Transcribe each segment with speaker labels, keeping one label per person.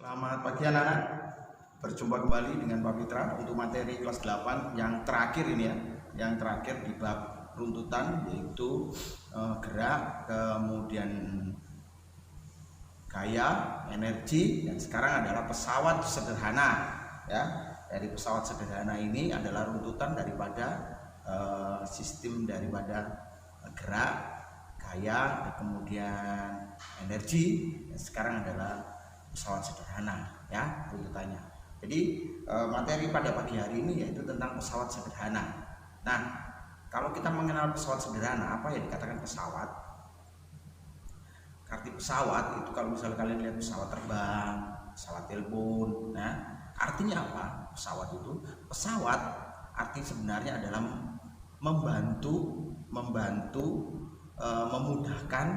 Speaker 1: Selamat pagi anak-anak. Berjumpa kembali dengan Pak Fitra untuk materi kelas 8 yang terakhir ini ya. Yang terakhir di bab runtutan, yaitu gerak, kemudian gaya, energi, dan sekarang adalah pesawat sederhana ya. Dari pesawat sederhana ini adalah runtutan daripada sistem daripada gerak, gaya, dan kemudian energi. Dan sekarang adalah pesawat sederhana ya runtutannya. Jadi materi pada pagi hari ini yaitu tentang pesawat sederhana. Nah, kalau kita mengenal pesawat sederhana, apa yang dikatakan pesawat? Arti pesawat itu kalau misalnya kalian lihat pesawat terbang, pesawat telepon, nah artinya apa? Pesawat itu, pesawat arti sebenarnya adalah membantu, memudahkan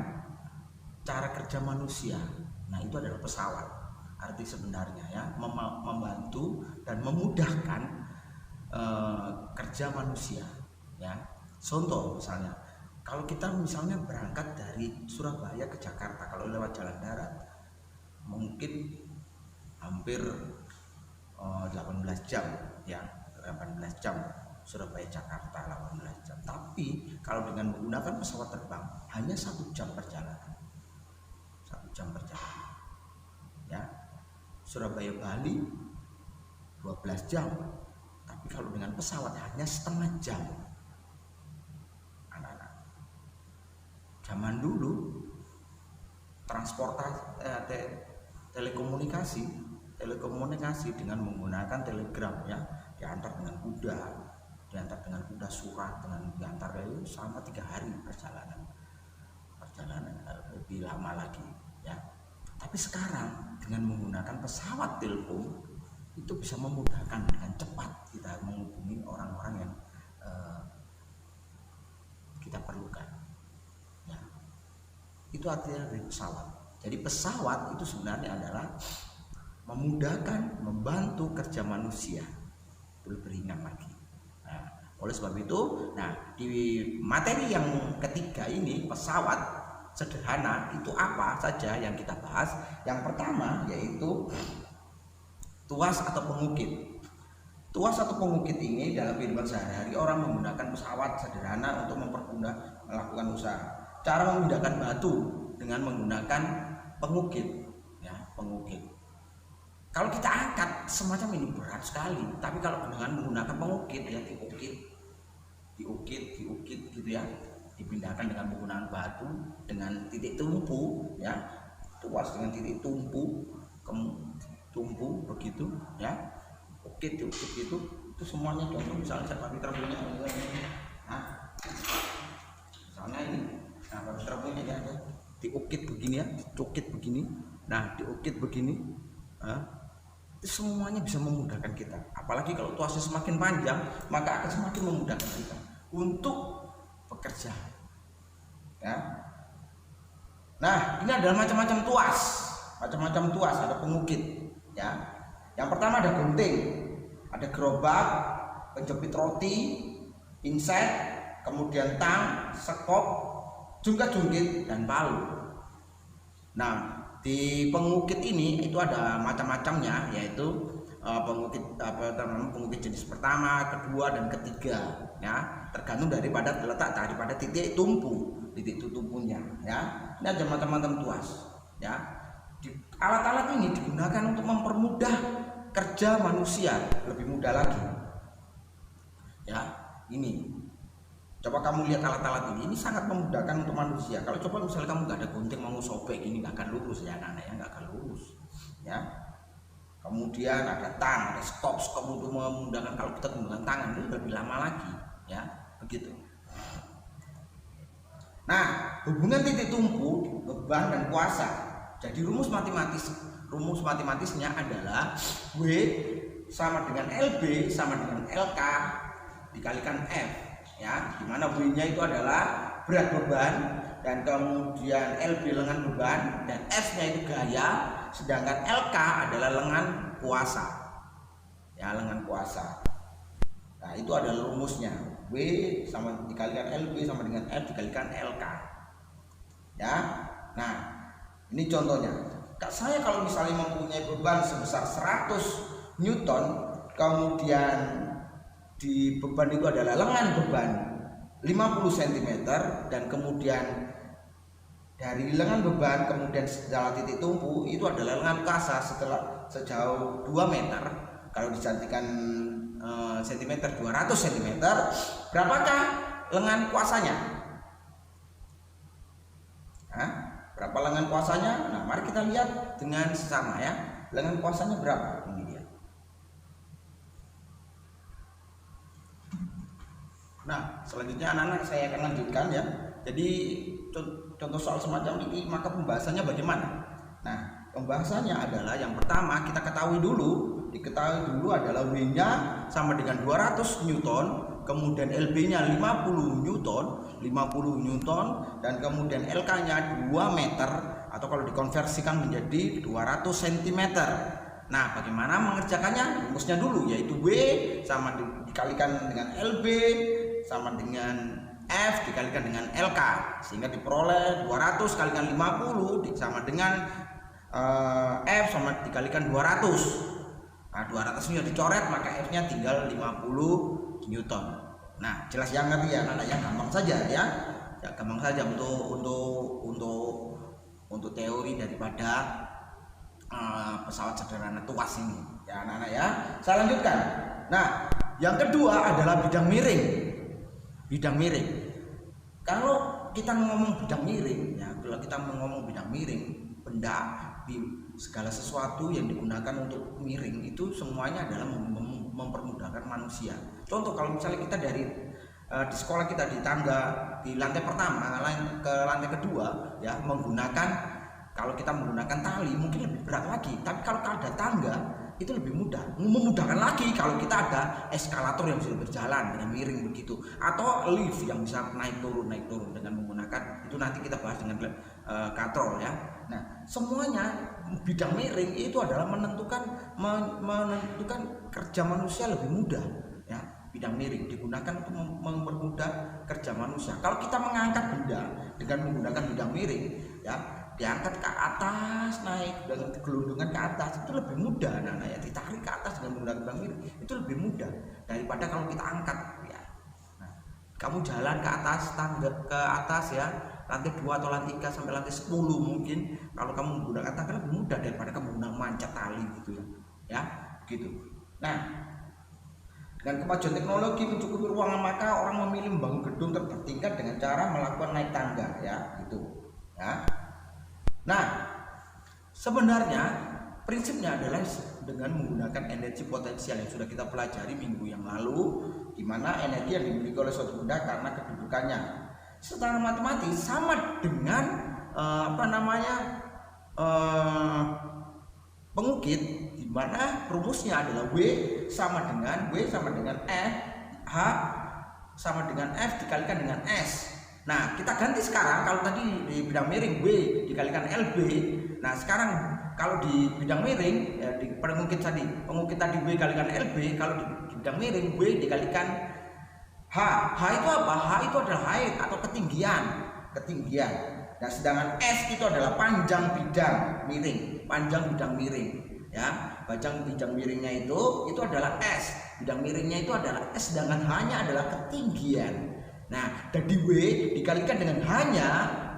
Speaker 1: cara kerja manusia. Nah, itu adalah pesawat. Arti sebenarnya ya, membantu dan memudahkan kerja manusia ya. Contoh misalnya, kalau kita misalnya berangkat dari Surabaya ke Jakarta, kalau lewat jalan darat mungkin hampir 18 jam ya, 18 jam Surabaya Jakarta 18 jam. Tapi kalau dengan menggunakan pesawat terbang hanya 1 jam perjalanan. 1 jam perjalanan ya. Surabaya Bali 12 jam, tapi kalau dengan pesawat hanya setengah jam. Anak-anak, zaman dulu transportasi telekomunikasi dengan menggunakan telegram ya, diantar dengan kuda surat, diantar itu selama 3 hari perjalanan lebih lama lagi ya. Tapi sekarang dengan menggunakan pesawat telepon itu bisa memudahkan dengan cepat kita menghubungi orang-orang yang kita perlukan ya. Itu artinya dari pesawat. Jadi pesawat itu sebenarnya adalah memudahkan, membantu kerja manusia lebih ringan lagi. Nah, oleh sebab itu, nah di materi yang ketiga ini, pesawat sederhana itu apa saja yang kita bahas. Yang pertama yaitu tuas atau pengukit. Tuas atau pengukit ini dalam kehidupan sehari-hari orang menggunakan pesawat sederhana untuk mempermudah melakukan usaha. Cara memindahkan batu dengan menggunakan pengukit ya, pengukit. Kalau kita angkat semacam ini berat sekali, tapi kalau dengan menggunakan pengukit ya, diukit gitu ya, dipindahkan dengan menggunakan batu dengan titik tumpu ya, tuas dengan titik tumpu begitu ya, ukit itu semuanya. Contoh misalnya saya pakai terpunya nah misalnya ini, nah pakai terpunya ya, ada diukit begini ya, dicukit begini, nah diukit begini, itu semuanya bisa memudahkan kita. Apalagi kalau tuasnya semakin panjang, maka akan semakin memudahkan kita untuk bekerja ya. Nah, ini adalah macam-macam tuas, ada pengukit ya. Yang pertama ada gunting, ada gerobak, penjepit roti, pinset, kemudian tang, sekop, jungkat-jungkit, dan palu. Nah, di pengukit ini itu ada macam-macamnya, yaitu pengukit jenis pertama, kedua, dan ketiga ya, tergantung daripada letak daripada titik tumpunya ya. Ini ada macam-macam tuas ya. Alat-alat ini digunakan untuk mempermudah kerja manusia lebih mudah lagi ya. Ini coba kamu lihat alat-alat ini sangat memudahkan untuk manusia. Kalau coba misalnya kamu nggak ada gunting mau sobek ini, nggak akan lurus ya anak-anak ya, nggak akan lurus ya. Kemudian ada tang, ada stop untuk memudahkan kalau kita menggunakan tangan itu lebih lama lagi ya, begitu. Nah, hubungan titik tumpu, beban, dan kuasa. Jadi rumus matematisnya adalah W sama dengan LB sama dengan LK dikalikan F ya, dimana W-nya itu adalah berat beban, dan kemudian LB lengan beban, dan F-nya itu gaya, sedangkan LK adalah lengan kuasa ya, lengan kuasa. Nah, itu adalah rumusnya, W sama dikalikan LB sama dengan F dikalikan LK ya. Nah, ini contohnya, saya kalau misalnya mempunyai beban sebesar 100 Newton, kemudian di beban itu adalah lengan beban 50 cm, dan kemudian dari lengan beban kemudian setelah titik tumpu itu adalah lengan kuasa setelah sejauh 2 meter. Kalau dijadikan cm 200 cm, berapakah lengan kuasanya? Berapa lengan kuasanya? Nah, mari kita lihat dengan sesama ya. Lengan kuasanya berapa? Ini dia. Nah, selanjutnya anak-anak saya akan lanjutkan ya. Jadi contoh soal semacam ini, maka pembahasannya bagaimana? Nah, pembahasannya adalah yang pertama kita ketahui dulu adalah W-nya sama dengan 200 Newton, kemudian LB-nya 50 Newton, dan kemudian LK-nya 2 meter, atau kalau dikonversikan menjadi 200 cm. Nah, bagaimana mengerjakannya? Rumusnya dulu, yaitu W sama dikalikan dengan LB sama dengan F dikalikan dengan LK, sehingga diperoleh 200 kalikan 50 sama dengan F sama dikalikan 200. Nah, 200 nya dicoret, maka F nya tinggal 50 Newton. Nah, jelas yang ngerti ya, anak yang gampang saja ya. Ya, gampang saja untuk teori daripada pesawat sederhana tuas ini ya anak-anak ya. Saya lanjutkan. Nah, yang kedua adalah bidang miring. Kalau kita ngomong bidang miring ya, benda, segala sesuatu yang digunakan untuk miring itu semuanya adalah mempermudahkan manusia. Contoh, kalau misalnya kita dari di sekolah kita di tangga di lantai pertama ke lantai kedua ya, kalau kita menggunakan tali mungkin lebih berat lagi, tapi kalau ada tangga itu lebih memudahkan lagi kalau kita ada eskalator yang bisa berjalan dengan miring begitu, atau lift yang bisa naik turun dengan menggunakan itu, nanti kita bahas dengan katrol ya. Nah, semuanya bidang miring itu adalah menentukan kerja manusia lebih mudah ya. Bidang miring digunakan untuk mempermudah kerja manusia. Kalau kita mengangkat benda dengan menggunakan bidang miring ya, diangkat ke atas, naik dengan gelundungan ke atas, itu lebih mudah ya. Ditarik ke atas dengan menggunakan bidang miring itu lebih mudah daripada kalau kita angkat ya. Nah, kamu jalan ke atas tangga, ke atas ya, lantai 2 atau lantai 3 sampai lantai 10 mungkin, kalau kamu menggunakan tangga lebih mudah daripada kamu menggunakan mancat tali gitu ya gitu. Nah, dengan kemajuan teknologi mencukupi ruangan, maka orang memilih membangun gedung tertingkat dengan cara melakukan naik tangga ya gitu ya. Nah, sebenarnya prinsipnya adalah dengan menggunakan energi potensial yang sudah kita pelajari minggu yang lalu, di mana energi yang dimiliki oleh suatu benda karena kedudukannya secara matematis sama dengan pengukit, di mana rumusnya adalah W sama dengan H sama dengan F dikalikan dengan S. Nah, kita ganti sekarang. Kalau tadi di bidang miring W dikalikan LB, nah sekarang kalau di bidang miring ya, di pengukit tadi W dikalikan LB, kalau di bidang miring W dikalikan H. H itu apa? H itu adalah height atau ketinggian. Nah, sedangkan S itu adalah panjang bidang miring ya. Panjang bidang miringnya itu adalah S. Bidang miringnya itu adalah S, sedangkan H-nya adalah ketinggian. Nah, dari W dikalikan dengan H-nya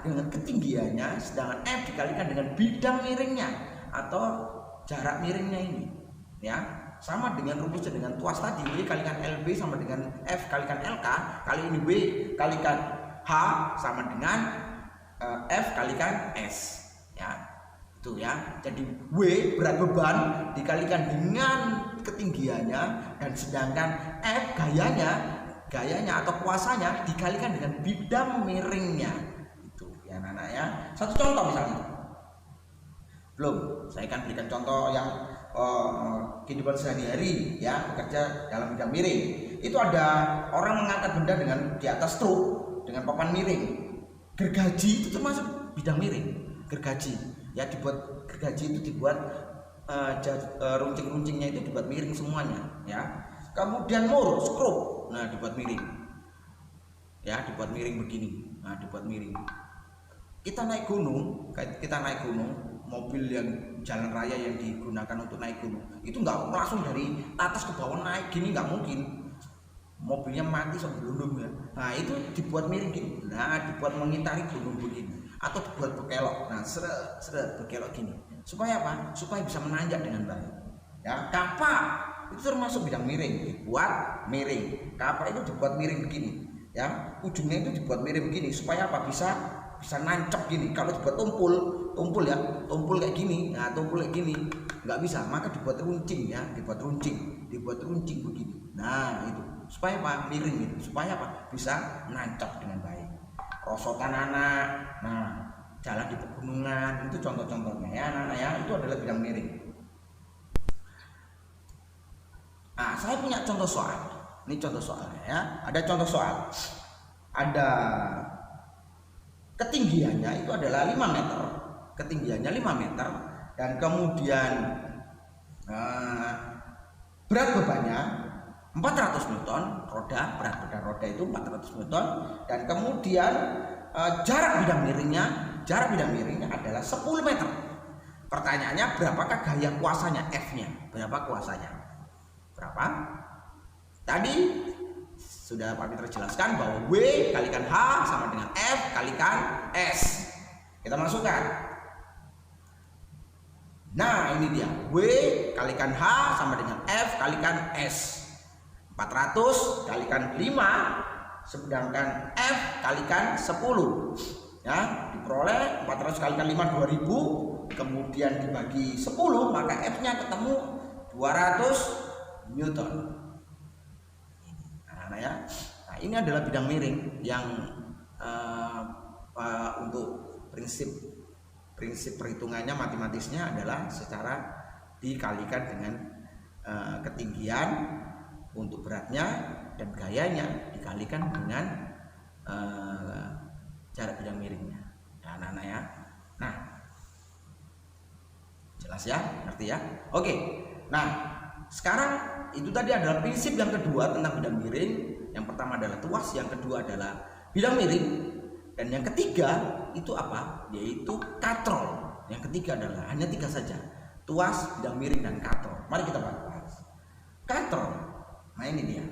Speaker 1: dengan ketinggiannya, sedangkan F dikalikan dengan bidang miringnya atau jarak miringnya ini ya. Sama dengan rumusnya dengan tuas tadi, W kalikan LB sama dengan F kalikan LK. Kali ini W kalikan H sama dengan F kalikan S ya. Itu ya. Jadi W berat beban dikalikan dengan ketinggiannya, dan sedangkan F gayanya atau kuasanya dikalikan dengan bidang miringnya. Itu ya anak-anak ya. Satu contoh misalnya. Saya akan berikan contoh yang kehidupan sehari-hari ya, bekerja dalam bidang miring. Itu ada orang mengangkat benda dengan di atas truk dengan papan miring. Gergaji itu termasuk bidang miring. Gergaji ya, dibuat runcing-runcingnya itu dibuat miring semuanya ya. Kemudian skrup, nah dibuat miring ya, dibuat miring begini. Nah, dibuat miring. Kita naik gunung mobil yang jalan raya yang digunakan untuk naik gunung itu nggak langsung dari atas ke bawah naik gini, nggak mungkin. Mobilnya mati sebelum ya. Nah itu dibuat miring gini, nah dibuat mengitari gunung begini, atau dibuat berkelok. Nah seret berkelok gini. Supaya apa? Supaya bisa menanjak dengan baik. Ya, kapak itu termasuk bidang miring, dibuat miring. Kapak itu dibuat miring begini, ya. Ujungnya itu dibuat miring begini supaya apa? Bisa nancap gini. Kalau dibuat tumpul ya, tumpul kayak gini. Nah, tumpul kayak gini nggak bisa, maka dibuat runcing ya, dibuat runcing begini. Nah, itu supaya apa? Miring gitu. Supaya apa? Bisa nancap dengan baik. Rosotan anak. Nah, jalan di pegunungan itu contoh-contohnya ya, anak-anak ya, itu adalah bidang miring. Nah, saya punya contoh soal. Ini contoh soalnya ya. Ada contoh soal. Ada ketinggiannya itu adalah 5 meter. Ketinggiannya 5 meter dan kemudian berat bebannya 400 Newton, berat badan roda itu 400 Newton, dan kemudian jarak bidang miringnya adalah 10 meter. Pertanyaannya, berapakah gaya kuasanya, F-nya? Berapa kuasanya? Berapa? Tadi sudah Pak Fitra jelaskan bahwa W kalikan H sama dengan F kalikan S. Kita masukkan. Nah, ini dia. W kalikan H sama dengan F kalikan S. 400 kalikan 5 sedangkan F kalikan 10. Ya, diperoleh 400 kalikan 5 2000, kemudian dibagi 10, maka F-nya ketemu 200 Newton. Nah, ya. Nah, ini adalah bidang miring yang untuk prinsip perhitungannya, matematisnya adalah secara dikalikan dengan ketinggian untuk beratnya dan gayanya dikalikan dengan jarak bidang miringnya. Ya, anak-anak ya. Nah, jelas ya, ngerti ya? Oke. Nah, sekarang itu tadi adalah prinsip yang kedua tentang bidang miring. Yang pertama adalah tuas, yang kedua adalah bidang miring, dan yang ketiga itu apa? Yaitu katrol. Yang ketiga adalah hanya 3 saja: tuas, bidang miring, dan katrol. Mari kita bahas katrol. Nah, ini dia.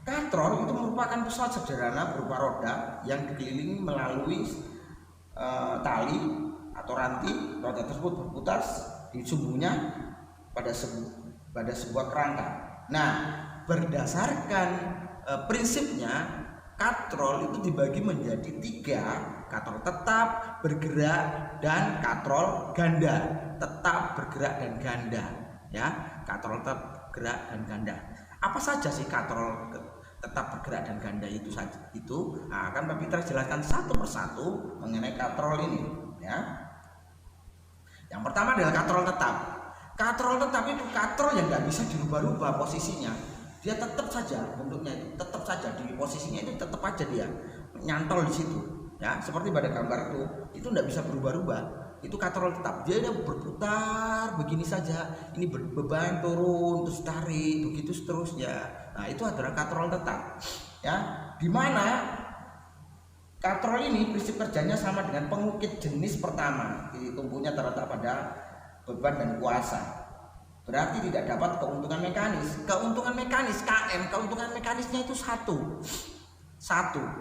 Speaker 1: Katrol itu merupakan pesawat sederhana berupa roda yang dikelilingi melalui tali atau rantai. Roda tersebut berputar di sumbunya pada sebuah kerangka. Nah, berdasarkan prinsipnya, katrol itu dibagi menjadi 3: katrol tetap, bergerak, dan katrol ganda. Tetap, bergerak, dan ganda. Ya, katrol tetap, bergerak, dan ganda. Apa saja sih katrol tetap, bergerak, dan ganda itu saja? Itu akan Pak Fitra jelaskan satu persatu mengenai katrol ini. Ya, yang pertama adalah katrol tetap. Katrol tetap itu katrol yang nggak bisa dirubah-rubah posisinya. Dia tetap saja bentuknya, itu tetap saja di posisinya, itu tetap aja dia nyantol di situ. Ya, seperti pada gambar itu nggak bisa berubah-ubah. Itu katrol tetap, dia berputar begini saja. Ini beban turun terus tarik begitu seterusnya. Nah, itu adalah katrol tetap. Ya, di mana katrol ini prinsip kerjanya sama dengan pengukit jenis pertama. Tumpunya terletak pada beban dan kuasa. Berarti tidak dapat keuntungan mekanis. Keuntungan mekanis KM, keuntungan mekanisnya itu satu.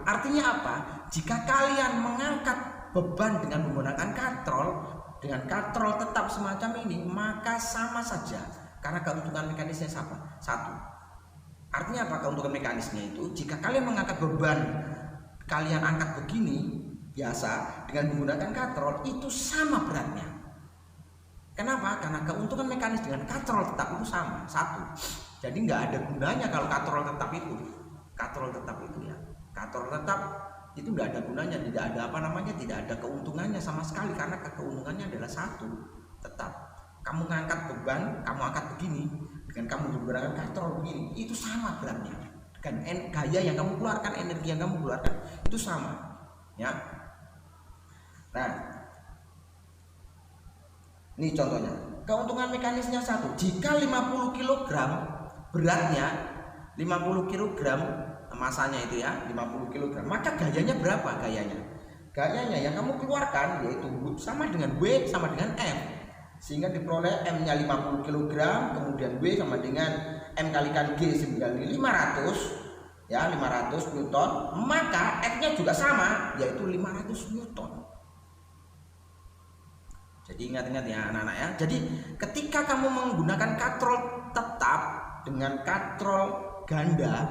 Speaker 1: Artinya apa? Jika kalian mengangkat beban dengan menggunakan katrol, dengan katrol tetap semacam ini, maka sama saja karena keuntungan mekanisnya sama. Satu. Artinya apa keuntungan mekanisnya itu? Jika kalian mengangkat beban, kalian angkat begini biasa dengan menggunakan katrol, itu sama beratnya. Kenapa? Karena keuntungan mekanis dengan katrol tetap itu sama. Satu. Jadi nggak ada gunanya kalau katrol tetap itu. Katrol tetap itu ya. Katrol tetap itu nggak ada gunanya, tidak ada tidak ada keuntungannya sama sekali, karena keuntungannya adalah satu, tetap. Kamu ngangkat beban, kamu angkat begini, dengan kamu menggunakan katrol begini, itu sama beratnya. Dengan gaya yang kamu keluarkan, energi yang kamu keluarkan, itu sama. Ya. Nah, ini contohnya. Keuntungan mekanisnya satu. Jika 50 kg beratnya, 50 kg masanya itu ya, 50 kg, maka gayanya berapa gayanya? gayanya yang kamu keluarkan yaitu sama dengan W sama dengan M, sehingga diperoleh M nya 50 kg, kemudian W sama dengan M kalikan G 500 ya, 500 Newton, maka F nya juga sama yaitu 500 Newton. Jadi ingat-ingat ya anak-anak ya. Jadi ketika kamu menggunakan katrol tetap dengan katrol ganda,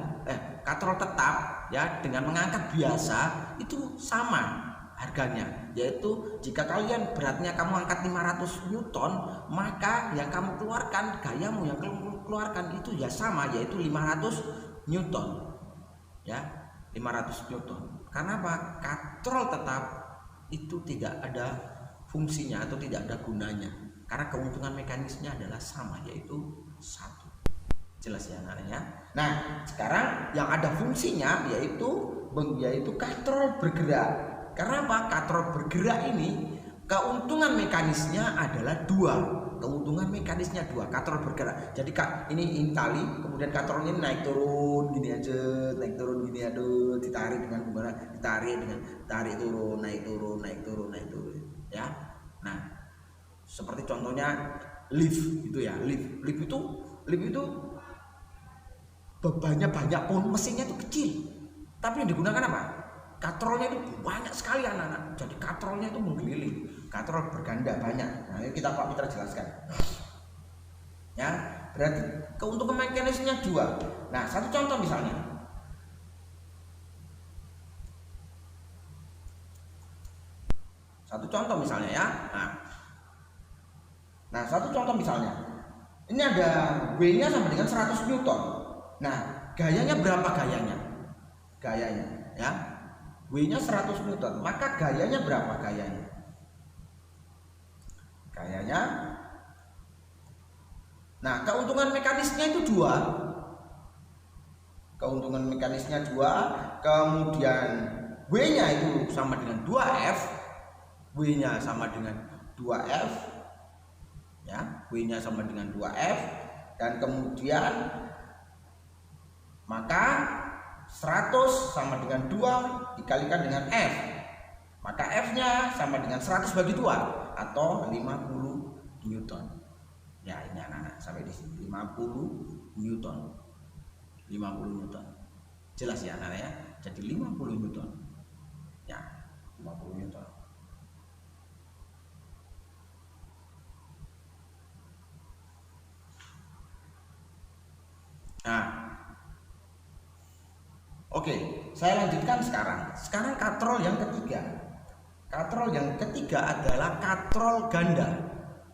Speaker 1: katrol tetap ya dengan mengangkat biasa itu sama harganya, yaitu jika kalian beratnya kamu angkat 500 Newton, maka yang kamu keluarkan, gayamu yang kamu keluarkan itu ya sama, yaitu 500 Newton ya, 500 Newton. Karena apa? Katrol tetap itu tidak ada fungsinya atau tidak ada gunanya, karena keuntungan mekanisnya adalah sama, yaitu 1. Jelas ya anak-anaknya. Nah sekarang yang ada fungsinya yaitu katrol bergerak. Karena apa? Katrol bergerak ini keuntungan mekanisnya adalah 2. Keuntungan mekanisnya 2, katrol bergerak. Jadi ini tali, kemudian katrolnya naik turun gini aja, naik turun gini, aduh, ditarik dengan gimana? Ditarik dengan tarik turun, naik turun, naik turun, naik turun. Ya. Nah, seperti contohnya lift gitu ya. Lift itu bebannya banyak pun mesinnya itu kecil. Tapi yang digunakan apa? Katrolnya itu banyak sekali anak-anak. Jadi katrolnya itu mengeliling. Katrol berganda banyak. Nah, ini Pak Mitra jelaskan. Ya, berarti keuntungan mekanisnya 2. Nah, satu contoh misalnya. Ya. Nah, satu contoh misalnya. Ini ada W-nya sama dengan 100 Newton. Nah, gayanya berapa gayanya? Ya. W-nya 100 Newton, maka gayanya berapa gayanya? Nah, keuntungan mekanisnya itu 2. Kemudian W-nya itu sama dengan 2F. W-nya sama dengan 2F. Ya, W-nya sama dengan 2F, dan kemudian maka 100 sama dengan 2 dikalikan dengan F, maka F-nya sama dengan 100 bagi 2 atau 50 Newton. Ya, ini anak-anak sampai di sini 50 Newton. Jelas ya anak-anak ya. Jadi 50 Newton. Ya, 50 Newton. Nah, oke, saya lanjutkan sekarang. Sekarang katrol yang ketiga. Katrol yang ketiga adalah katrol ganda.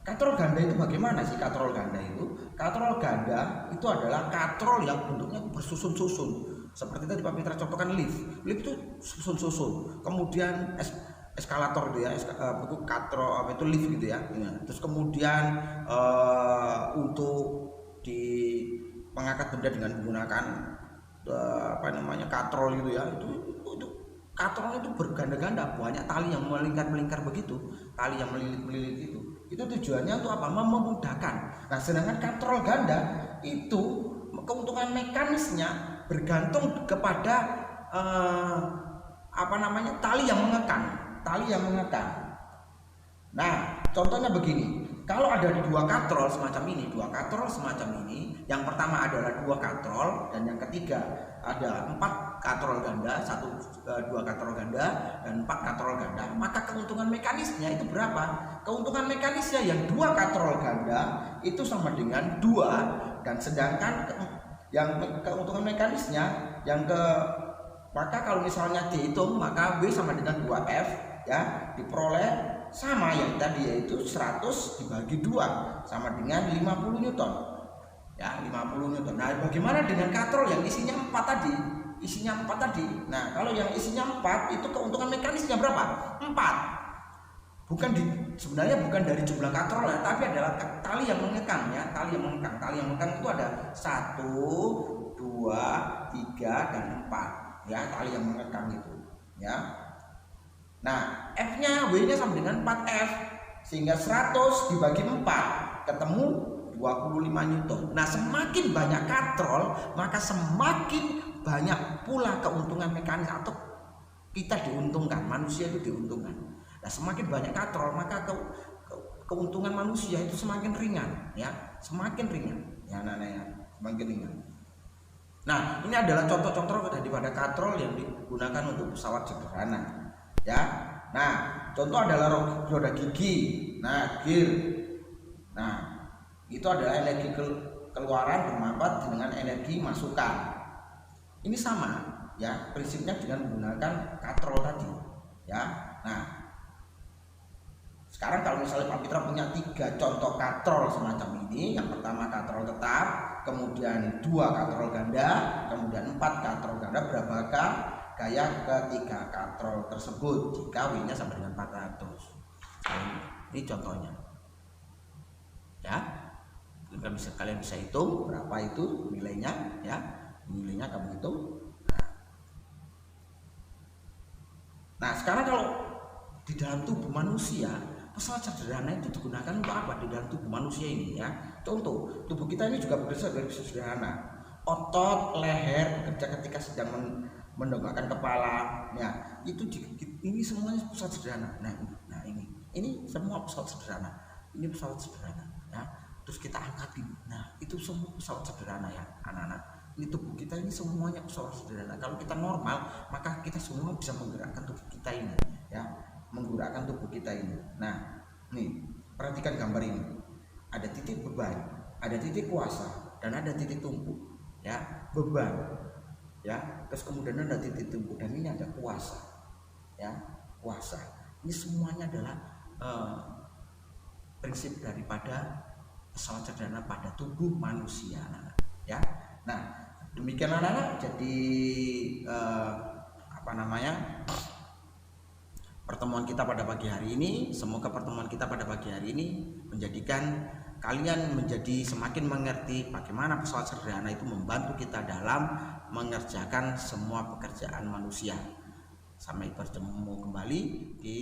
Speaker 1: Katrol ganda itu bagaimana sih katrol ganda itu? Katrol ganda itu adalah katrol yang bentuknya bersusun-susun. Seperti tadi Pak Mitra contohkan lift. Lift itu susun-susun. Kemudian eskalator itu ya, itu katrol itu lift gitu ya. Terus kemudian untuk di mengangkat benda dengan menggunakan katrol gitu ya, itu katrol itu berganda-ganda, banyak tali yang melingkar begitu, tali yang melilit itu tujuannya untuk apa? Memudahkan. Nah, sedangkan katrol ganda itu keuntungan mekanisnya bergantung kepada tali yang mengekang. Nah, contohnya begini. Kalau ada 2 katrol semacam ini, yang pertama adalah 2 katrol dan yang ketiga ada 4 katrol ganda, 2 katrol ganda dan 4 katrol ganda, maka keuntungan mekanisnya itu berapa? Keuntungan mekanisnya yang 2 katrol ganda itu sama dengan 2, dan sedangkan yang keuntungan mekanisnya maka kalau misalnya dihitung, maka W sama dengan 2F ya, diperoleh sama yang tadi, yaitu 100 dibagi 2 sama dengan 50 Newton. Ya, 50 Newton. Nah, bagaimana dengan katrol yang isinya 4 tadi? Nah, kalau yang isinya 4 itu keuntungan mekanisnya berapa? 4. Sebenarnya bukan dari jumlah katrol ya, tapi adalah tali yang mengekang ya, tali yang mengekang itu ada 1, 2, 3 dan 4. Ya, tali yang mengekang itu, ya. Nah, F-nya, W-nya sama dengan 4F, sehingga 100 dibagi 4 ketemu 25 Newton. Nah, semakin banyak katrol, maka semakin banyak pula keuntungan mekanis atau kita diuntungkan, manusia itu diuntungkan. Nah, semakin banyak katrol maka keuntungan manusia itu semakin ringan, ya, semakin ringan, ya, semakin ringan. Nah, ini adalah contoh-contoh daripada katrol yang digunakan untuk pesawat sederhana, ya. Nah, contoh adalah roda gigi, nah, gear. Nah, itu adalah energi keluaran bermanfaat dengan energi masukan. Ini sama, ya, prinsipnya dengan menggunakan katrol tadi, ya. Nah, sekarang kalau misalnya Pak Pitra punya 3 contoh katrol semacam ini, yang pertama katrol tetap, kemudian 2 katrol ganda, kemudian 4 katrol ganda, berapakah gaya ketiga katrol tersebut jika W-nya sama dengan 400? Ini contohnya, ya. Kalian bisa hitung berapa itu nilainya, ya, nilainya kamu hitung. Nah, sekarang kalau di dalam tubuh manusia, pesawat sederhana itu digunakan untuk apa di dalam tubuh manusia ini, ya? Contoh, tubuh kita ini juga berasal dari sederhana. Otot leher bekerja ketika sedang mendongakkan kepala, ya. Ini semuanya pesawat sederhana. Nah, ini semua pesawat sederhana. Ini pesawat sederhana, ya. Terus kita angkatin. Nah, itu semua pesawat sederhana, ya, anak-anak. Ini tubuh kita ini semuanya pesawat sederhana. Kalau kita normal, maka kita semua bisa menggerakkan tubuh kita ini, ya, menggerakkan tubuh kita ini. Nah, nih, perhatikan gambar ini. Ada titik beban, ada titik kuasa, dan ada titik tumpu, ya. Beban, ya, terus kemudian ada titik tumpu, dan ini ada kuasa, ya, kuasa. Ini semuanya adalah prinsip daripada pesawat sederhana pada tubuh manusia, anak-anak, ya. Nah, demikian anak-anak. Jadi pertemuan kita pada pagi hari ini. Semoga pertemuan kita pada pagi hari ini menjadikan kalian menjadi semakin mengerti bagaimana pesawat sederhana itu membantu kita dalam mengerjakan semua pekerjaan manusia. Sampai bertemu kembali di